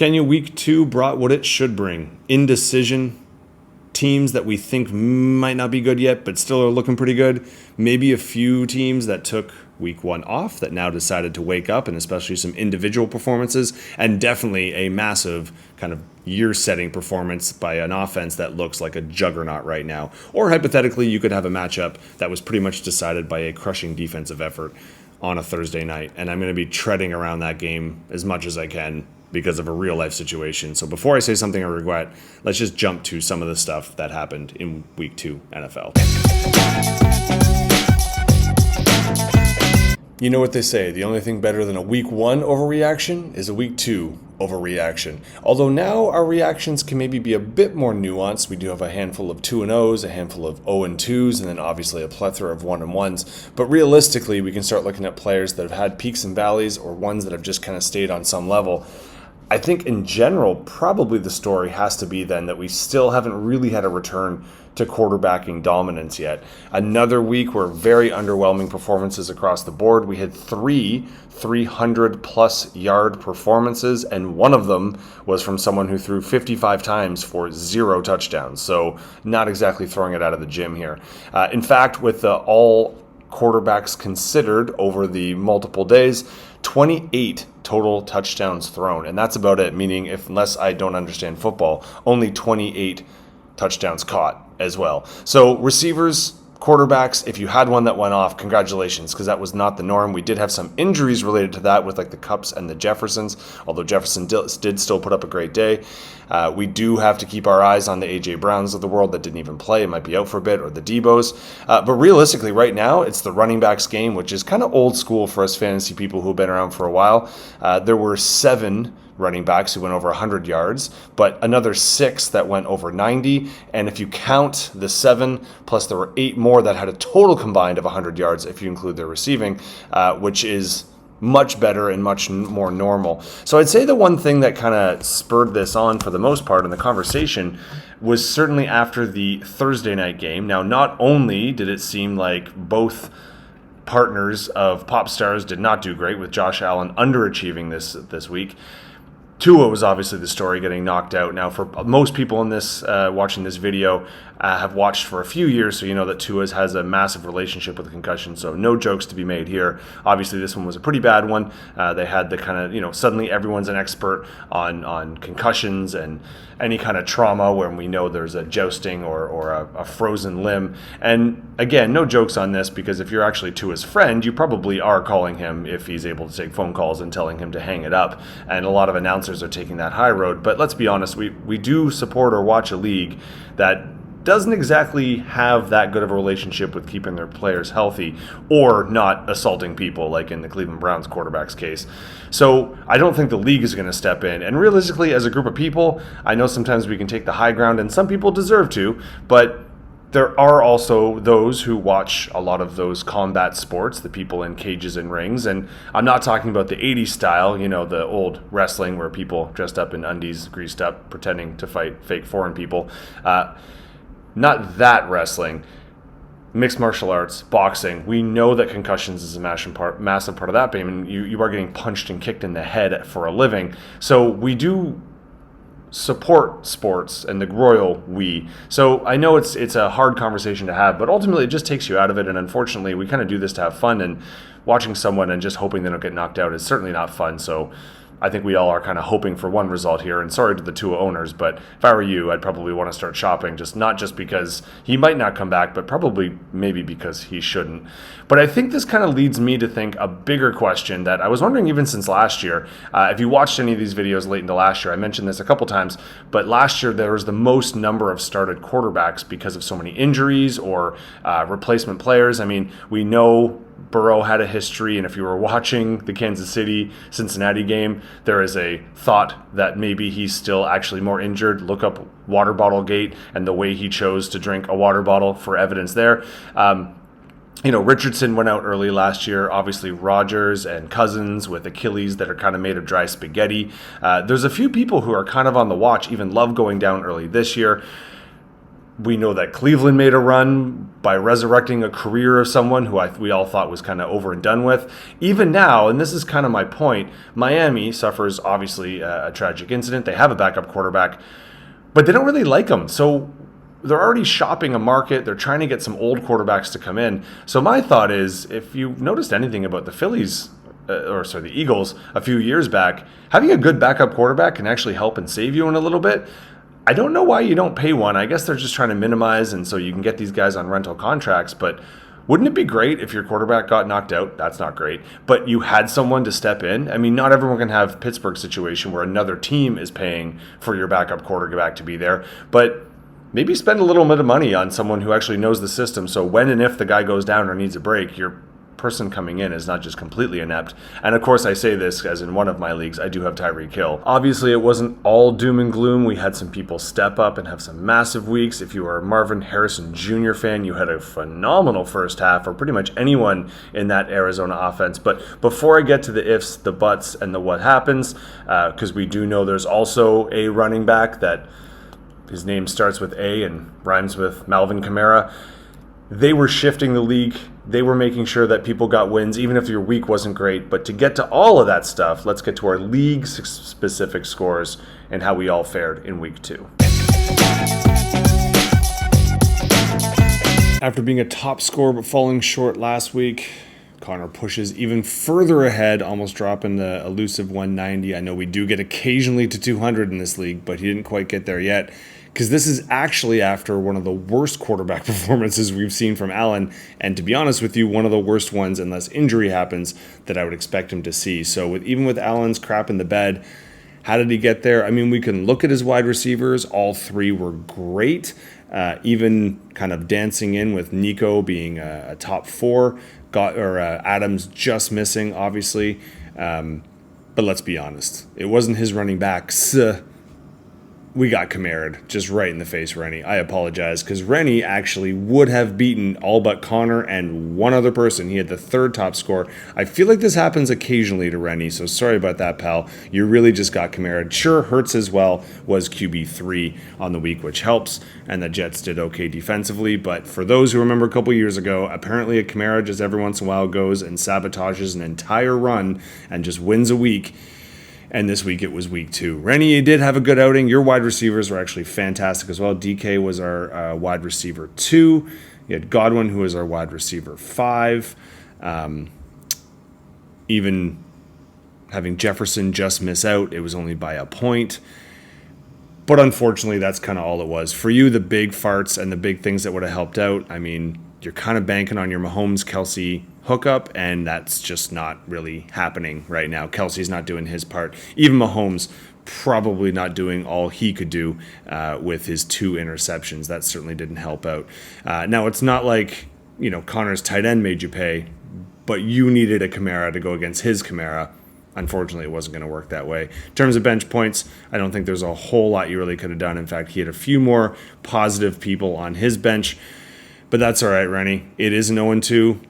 Kenya, week 2 brought what it should bring. Indecision, teams that we think might not be good yet, but still are looking pretty good. Maybe a few teams that took week 1 off that now decided to wake up, and especially some individual performances, and definitely a massive kind of year-setting performance by an offense that looks like a juggernaut right now. Or hypothetically, you could have a matchup that was pretty much decided by a crushing defensive effort on a Thursday night, and I'm going to be treading around that game as much as I can because of a real-life situation. So before I say something I regret, let's just jump to some of the stuff that happened in Week 2 NFL. You know what they say, the only thing better than a Week 1 overreaction is a Week 2 overreaction. Although now our reactions can maybe be a bit more nuanced. We do have a handful of 2-0s, a handful of 0-2s, and then obviously a plethora of 1-1s. But realistically, we can start looking at players that have had peaks and valleys or ones that have just kind of stayed on some level. I think in general, probably the story has to be then that we still haven't really had a return to quarterbacking dominance yet. Another week where very underwhelming performances across the board. We had 3 300-plus yard performances, and one of them was from someone who threw 55 times for 0 touchdowns. So not exactly throwing it out of the gym here. In fact, with the all quarterbacks considered over the multiple days, 28 total touchdowns thrown, and that's about it, meaning unless I don't understand football, only 28 touchdowns caught as well. So receivers, quarterbacks, if you had one that went off, congratulations, because that was not the norm. We did have some injuries related to that with like the Kupps and the Jeffersons, although Jefferson did still put up a great day. We do have to keep our eyes on the A.J. Browns of the world that didn't even play. It might be out for a bit, or the Debos. But realistically, right now, it's the running backs game, which is kind of old school for us fantasy people who've been around for a while. There were 7 running backs who went over 100 yards, but another 6 that went over 90. And if you count the 7, plus there were 8 more that had a total combined of 100 yards if you include their receiving, which is much better and much more normal. So I'd say the one thing that kind of spurred this on for the most part in the conversation was certainly after the Thursday night game. Now, not only did it seem like both partners of pop stars did not do great, with Josh Allen underachieving this week, Tua was obviously the story, getting knocked out. Now, for most people in this watching this video, have watched for a few years, so you know that Tua has a massive relationship with the concussion, so no jokes to be made here. Obviously, this one was a pretty bad one. They had the kind of, suddenly everyone's an expert on concussions and any kind of trauma when we know there's a jousting or a frozen limb. And again, no jokes on this, because if you're actually Tua's friend, you probably are calling him if he's able to take phone calls and telling him to hang it up. And a lot of announcers are taking that high road. But let's be honest, we do support or watch a league that doesn't exactly have that good of a relationship with keeping their players healthy or not assaulting people, like in the Cleveland Browns quarterback's case. So I don't think the league is going to step in. And realistically, as a group of people, I know sometimes we can take the high ground, and some people deserve to, but there are also those who watch a lot of those combat sports, the people in cages and rings. And I'm not talking about the 80s style, the old wrestling where people dressed up in undies, greased up, pretending to fight fake foreign people. Not that wrestling. Mixed martial arts, boxing. We know that concussions is a massive part of that game, and you are getting punched and kicked in the head for a living. So we do support sports and the royal we. So I know it's a hard conversation to have, but ultimately it just takes you out of it, and unfortunately we kind of do this to have fun, and watching someone and just hoping they don't get knocked out is certainly not fun. So I think we all are kind of hoping for one result here, and sorry to the Tua owners, but if I were you, I'd probably want to start shopping, not just because he might not come back, but probably maybe because he shouldn't. But I think this kind of leads me to think a bigger question that I was wondering even since last year. If you watched any of these videos late into last year, I mentioned this a couple times, but last year there was the most number of started quarterbacks because of so many injuries or replacement players. I mean, we know Burrow had a history, and if you were watching the Kansas City-Cincinnati game, there is a thought that maybe he's still actually more injured. Look up water bottle gate and the way he chose to drink a water bottle for evidence there. Richardson went out early last year. Obviously, Rodgers and Cousins with Achilles that are kind of made of dry spaghetti. There's a few people who are kind of on the watch. Even Love going down early this year. We know that Cleveland made a run by resurrecting a career of someone who we all thought was kind of over and done with. Even now, and this is kind of my point, Miami suffers obviously a tragic incident. They have a backup quarterback, but they don't really like him. So they're already shopping a market. They're trying to get some old quarterbacks to come in. So my thought is, if you've noticed anything about the Eagles a few years back, having a good backup quarterback can actually help and save you in a little bit. I don't know why you don't pay one. I guess they're just trying to minimize, and so you can get these guys on rental contracts. But wouldn't it be great if your quarterback got knocked out? That's not great. But you had someone to step in. I mean, not everyone can have Pittsburgh situation where another team is paying for your backup quarterback to be there. But maybe spend a little bit of money on someone who actually knows the system. So when and if the guy goes down or needs a break, your person coming in is not just completely inept. And of course, I say this as in one of my leagues, I do have Tyreek Hill. Obviously, it wasn't all doom and gloom. We had some people step up and have some massive weeks. If you are a Marvin Harrison Jr. fan, you had a phenomenal first half, or pretty much anyone in that Arizona offense. But before I get to the ifs, the buts, and the what happens, because we do know there's also a running back that his name starts with A and rhymes with Malvin Kamara. They were shifting the league. They were making sure that people got wins, even if your week wasn't great. But to get to all of that stuff, let's get to our league-specific scores and how we all fared in week 2. After being a top scorer but falling short last week, Connor pushes even further ahead, almost dropping the elusive 190. I know we do get occasionally to 200 in this league, but he didn't quite get there yet, because this is actually after one of the worst quarterback performances we've seen from Allen, and to be honest with you, one of the worst ones, unless injury happens, that I would expect him to see. So even with Allen's crap in the bed, how did he get there? I mean, we can look at his wide receivers. All 3 were great, even kind of dancing in with Nico being a top 4, Adams just missing, obviously. But let's be honest, it wasn't his running backs. We got Kamara just right in the face, Rennie. I apologize, because Rennie actually would have beaten all but Connor and one other person. He had the 3rd top score. I feel like this happens occasionally to Rennie, so sorry about that, pal. You really just got Kamara. Sure, Hurts as well was QB3 on the week, which helps, and the Jets did okay defensively. But for those who remember a couple years ago, apparently a Kamara just every once in a while goes and sabotages an entire run and just wins a week. And this week it was week 2. Rennie, you did have a good outing. Your wide receivers were actually fantastic as well. DK was our wide receiver 2. You had Godwin, who was our wide receiver 5. Even having Jefferson just miss out, it was only by a point. But unfortunately, that's kind of all it was. For you, the big farts and the big things that would have helped out, I mean, you're kind of banking on your Mahomes-Kelsey hookup, and that's just not really happening right now. Kelsey's not doing his part. Even Mahomes probably not doing all he could do with his 2 interceptions. That certainly didn't help out. Now, it's not like, Connor's tight end made you pay, but you needed a Kamara to go against his Kamara. Unfortunately, it wasn't going to work that way. In terms of bench points, I don't think there's a whole lot you really could have done. In fact, he had a few more positive people on his bench. But that's all right, Rennie. It is an 0-2.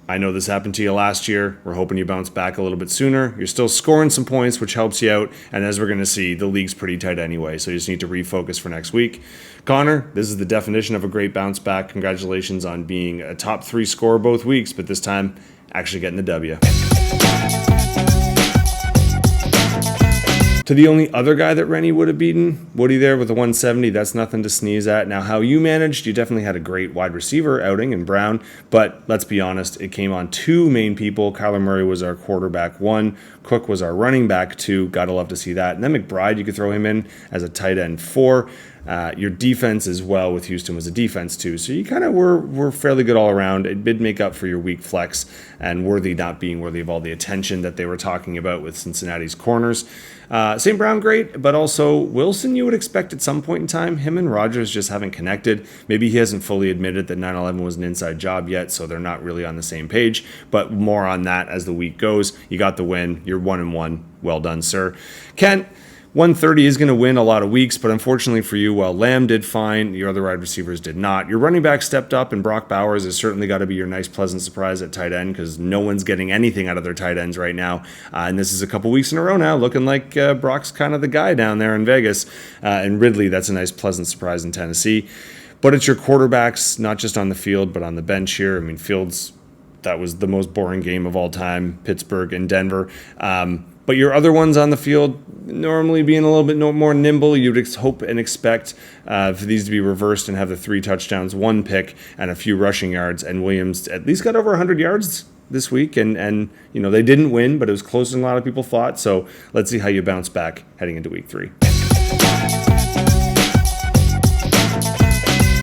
I know this happened to you last year. We're hoping you bounce back a little bit sooner. You're still scoring some points, which helps you out. And as we're going to see, the league's pretty tight anyway, so you just need to refocus for next week. Connor, this is the definition of a great bounce back. Congratulations on being a top 3 scorer both weeks, but this time actually getting the W. To the only other guy that Rennie would have beaten, Woody there with a 170, that's nothing to sneeze at. Now, how you managed, you definitely had a great wide receiver outing in Brown, but let's be honest, it came on 2 main people. Kyler Murray was our quarterback 1, Cook was our running back 2, gotta love to see that. And then McBride, you could throw him in as a tight end 4. Your defense as well with Houston was a defense too. So you kind of were fairly good all around. It did make up for your weak flex and Worthy not being worthy of all the attention that they were talking about with Cincinnati's corners. St. Brown, great, but also Wilson, you would expect at some point in time. Him and Rodgers just haven't connected. Maybe he hasn't fully admitted that 9/11 was an inside job yet, so they're not really on the same page. But more on that as the week goes. You got the win. You're 1-1. Well done, sir. Kent, 130 is going to win a lot of weeks, but unfortunately for you, while Lamb did fine, your other wide receivers did not. Your running back stepped up, and Brock Bowers has certainly got to be your nice, pleasant surprise at tight end, because no one's getting anything out of their tight ends right now. And this is a couple weeks in a row now, looking like Brock's kind of the guy down there in Vegas. And Ridley, that's a nice, pleasant surprise in Tennessee. But it's your quarterbacks, not just on the field, but on the bench here. I mean, Fields, that was the most boring game of all time, Pittsburgh and Denver. But your other ones on the field, normally being a little bit more nimble, you'd hope and expect for these to be reversed and have the 3 touchdowns, 1 pick, and a few rushing yards. And Williams at least got over 100 yards this week. And you know, they didn't win, but it was closer than a lot of people thought. So let's see how you bounce back heading into week 3.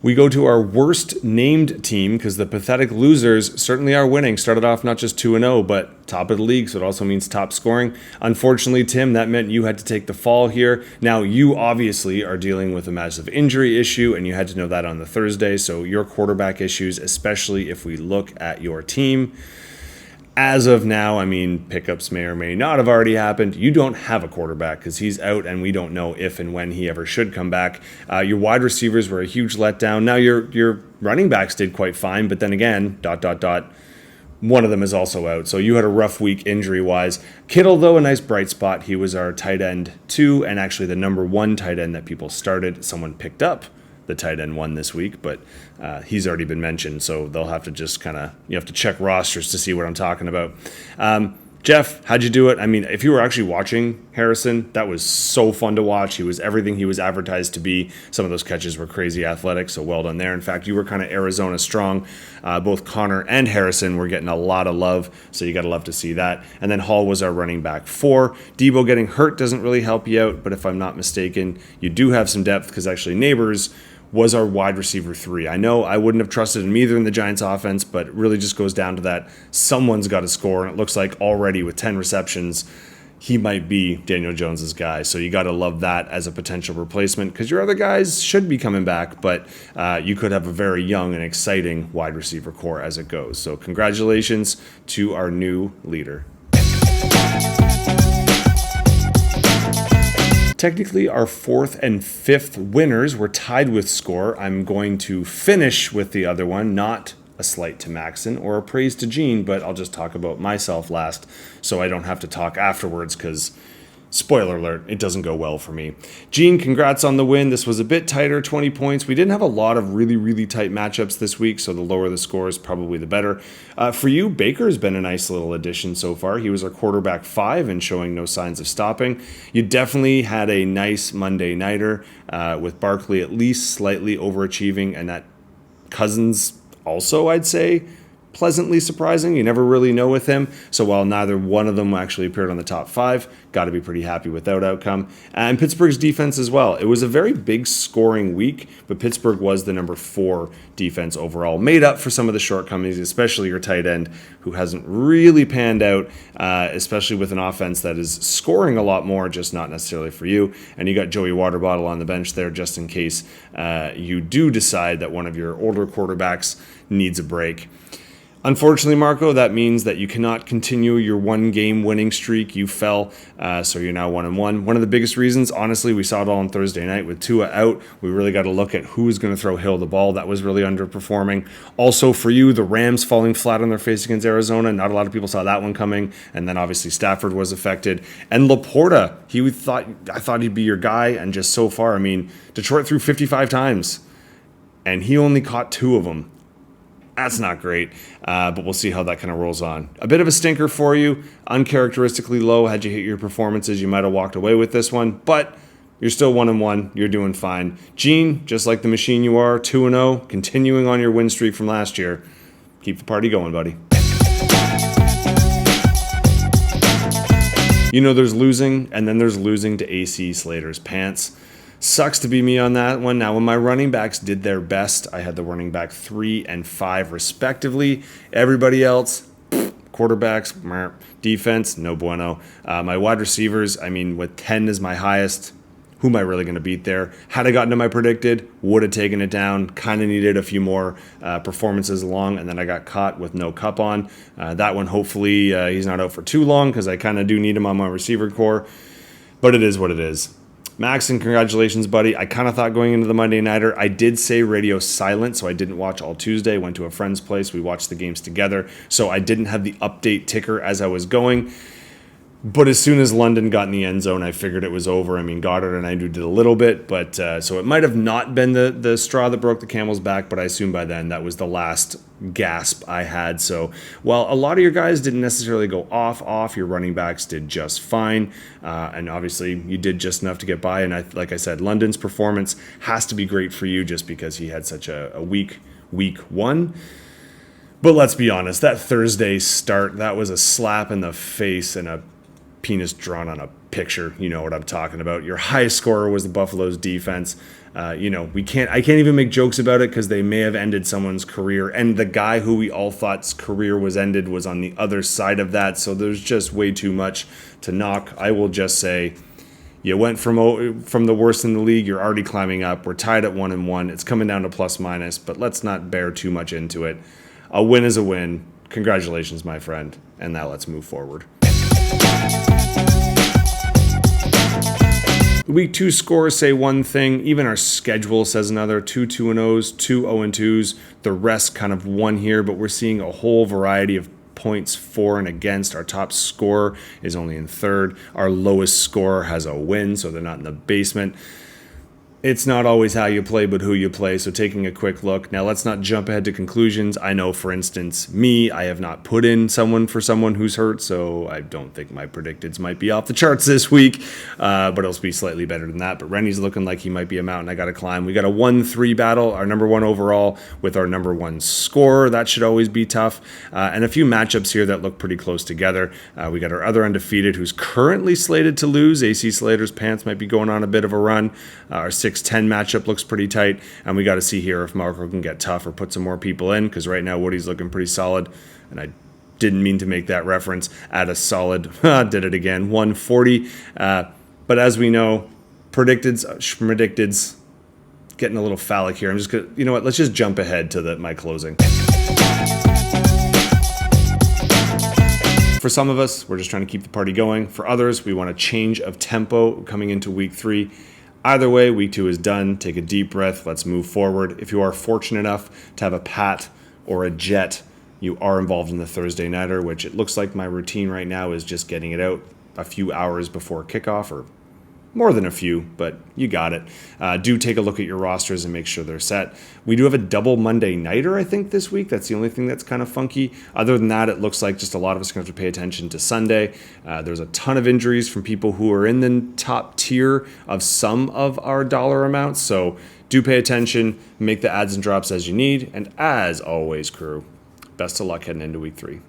We go to our worst named team because the pathetic losers certainly are winning. Started off not just 2-0, but top of the league, so it also means top scoring. Unfortunately, Tim, that meant you had to take the fall here. Now, you obviously are dealing with a massive injury issue, and you had to know that on the Thursday, so your quarterback issues, especially if we look at your team. As of now, I mean, pickups may or may not have already happened. You don't have a quarterback because he's out, and we don't know if and when he ever should come back. Your wide receivers were a huge letdown. Now, your running backs did quite fine, but then again, ... one of them is also out. So you had a rough week injury-wise. Kittle, though, a nice bright spot. He was our tight end 2, and actually the number 1 tight end that people started. Someone picked up the tight end 1 this week, but he's already been mentioned, so they'll have to just you have to check rosters to see what I'm talking about. Jeff, how'd you do it? I mean, if you were actually watching Harrison, that was so fun to watch. He was everything he was advertised to be. Some of those catches were crazy athletic, so well done there. In fact, you were kind of Arizona strong. Both Connor and Harrison were getting a lot of love, so you got to love to see that. And then Hall was our running back 4. Debo getting hurt doesn't really help you out, but if I'm not mistaken, you do have some depth because actually Neighbors was our wide receiver 3. I know I wouldn't have trusted him either in the Giants offense, but it really just goes down to that someone's got to score, and it looks like already with 10 receptions, he might be Daniel Jones's guy. So you got to love that as a potential replacement because your other guys should be coming back, but you could have a very young and exciting wide receiver core as it goes. So congratulations to our new leader. Technically, our 4th and 5th winners were tied with score. I'm going to finish with the other one, not a slight to Maxon or a praise to Gene, but I'll just talk about myself last so I don't have to talk afterwards because, spoiler alert, it doesn't go well for me. Gene, congrats on the win. This was a bit tighter, 20 points. We didn't have a lot of really, really tight matchups this week, so the lower the scores, probably the better. For you, Baker's been a nice little addition so far. He was our quarterback 5 and showing no signs of stopping. You definitely had a nice Monday nighter with Barkley at least slightly overachieving, and that Cousins also, I'd say, pleasantly surprising. You never really know with him. So while neither one of them actually appeared on the top 5, got to be pretty happy with that outcome. And Pittsburgh's defense as well. It was a very big scoring week, but Pittsburgh was the number 4 defense overall. Made up for some of the shortcomings, especially your tight end, who hasn't really panned out, especially with an offense that is scoring a lot more, just not necessarily for you. And you got Joey Waterbottle on the bench there just in case you do decide that one of your older quarterbacks needs a break. Unfortunately, Marco, that means that you cannot continue your 1-game winning streak. You fell, so you're now 1-1. One of the biggest reasons, honestly, we saw it all on Thursday night with Tua out. We really got to look at who's going to throw Hill the ball. That was really underperforming. Also, for you, the Rams falling flat on their face against Arizona. Not a lot of people saw that one coming. And then obviously Stafford was affected. And Laporta, I thought he'd be your guy. And just so far, I mean, Detroit threw 55 times, and he only caught 2 of them. That's not great, but we'll see how that kind of rolls on. A bit of a stinker for you, uncharacteristically low. Had you hit your performances, you might have walked away with this one, but you're still 1-1. You're doing fine. Gene, just like the machine you are, 2-0, continuing on your win streak from last year. Keep the party going, buddy. You know there's losing, and then there's losing to AC Slater's pants. Sucks to be me on that one. Now, when my running backs did their best, I had the running back 3 and 5 respectively. Everybody else, quarterbacks, defense, no bueno. My wide receivers, I mean, with 10 as my highest, who am I really going to beat there? Had I gotten to my predicted, would have taken it down. Kind of needed a few more performances along, and then I got caught with no cup on. That one, hopefully, he's not out for too long because I kind of do need him on my receiver core. But it is what it is. Maxon, congratulations, buddy. I kind of thought going into the Monday Nighter, I did say radio silent, so I didn't watch all Tuesday. Went to a friend's place. We watched the games together, so I didn't have the update ticker as I was going. But as soon as London got in the end zone, I figured it was over. I mean, Goddard and I did a little bit, but so it might have not been the straw that broke the camel's back, but I assume by then that was the last gasp I had. So while a lot of your guys didn't necessarily go off, your running backs did just fine. And obviously you did just enough to get by. And like I said, London's performance has to be great for you just because he had such a weak week one. But let's be honest, that Thursday start, that was a slap in the face and a penis drawn on a picture. You know what I'm talking about. Your highest scorer was the Buffalo's defense. I can't even make jokes about it because they may have ended someone's career, and the guy who we all thought's career was ended was on the other side of that. So there's just way too much to knock. I will just say, you went from the worst in the league. You're already climbing up. We're tied at 1-1. It's coming down to plus minus, but let's not bear too much into it. A win is a win. Congratulations, my friend. And now let's move forward. Week 2 scores say one thing. Even our schedule says another. 2 2-0s, 2 0-2s. The rest kind of won here, but we're seeing a whole variety of points for and against. Our top scorer is only in third. Our lowest scorer has a win, so they're not in the basement. It's not always how you play, but who you play. So taking a quick look. Now, let's not jump ahead to conclusions. I know, for instance, I have not put in someone who's hurt, so I don't think my predicteds might be off the charts this week, but it'll be slightly better than that. But Rennie's looking like he might be a mountain I got to climb. We got a 1-3 battle, our number 1 overall with our number 1 scorer. That should always be tough. And a few matchups here that look pretty close together. We got our other undefeated who's currently slated to lose. AC Slater's pants might be going on a bit of a run. Our 6-10 matchup looks pretty tight, and we got to see here if Marco can get tough or put some more people in, because right now Woody's looking pretty solid, and I didn't mean to make that reference at a solid, did it again, 140. But as we know, predicteds, getting a little phallic here. I'm just going to, you know what, let's just jump ahead to my closing. For some of us, we're just trying to keep the party going. For others, we want a change of tempo coming into week 3. Either way, week 2 is done. Take a deep breath. Let's move forward. If you are fortunate enough to have a Pat or a Jet, you are involved in the Thursday Nighter, which it looks like my routine right now is just getting it out a few hours before kickoff, or more than a few, but you got it. Do take a look at your rosters and make sure they're set. We do have a double Monday Nighter, I think, this week. That's the only thing that's kind of funky. Other than that, it looks like just a lot of us are going to have to pay attention to Sunday. There's a ton of injuries from people who are in the top tier of some of our dollar amounts, so do pay attention, make the adds and drops as you need, and as always, crew, best of luck heading into week 3.